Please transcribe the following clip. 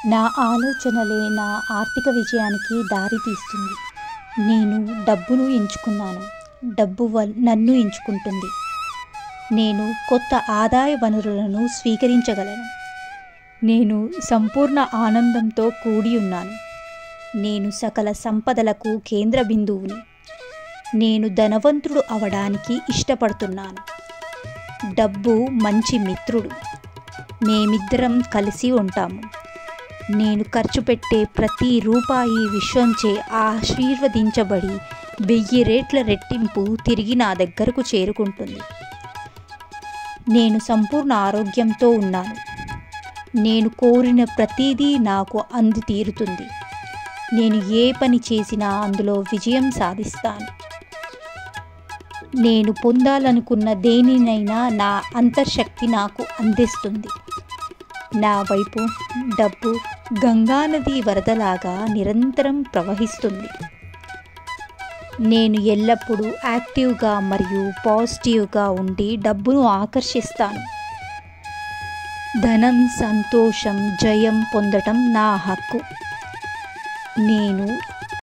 నా ఆలోచనలే నా ఆర్థిక విజయానికి దారి తీస్తుంది. నేను డబ్బును ఎంచుకున్నాను. డబ్బు నన్ను ఎంచుకుంటుంది. నేను కొత్త ఆదాయ వనరులను స్వీకరించగలను. నేను సంపూర్ణ ఆనందంతో కూడి ఉన్నాను. నేను సకల సంపదలకు కేంద్ర బిందువుని. నేను ధనవంతుడు అవడానికి ఇష్టపడుతున్నాను. డబ్బు మంచి మిత్రుడు. మేమిద్దరం కలిసి ఉంటాము. నేను ఖర్చు పెట్టే ప్రతి రూపాయి విశ్వంచే ఆశీర్వదించబడి 1000 రెట్ల రెట్టింపు తిరిగి నా దగ్గరకు చేరుకుంటుంది. నేను సంపూర్ణ ఆరోగ్యంతో ఉన్నాను. నేను కోరిన ప్రతిదీ నాకు అంది తీరుతుంది. నేను ఏ పని చేసినా అందులో విజయం సాధిస్తాను. నేను పొందాలనుకున్న దేనినైనా నా అంతర్శక్తి నాకు అందిస్తుంది. నా వైపు డబ్బు గంగానది వరదలాగా నిరంతరం ప్రవహిస్తుంది. నేను ఎల్లప్పుడూ యాక్టివ్గా మరియు పాజిటివ్గా ఉండి డబ్బును ఆకర్షిస్తాను. ధనం, సంతోషం, జయం పొందటం నా హక్కు. నేను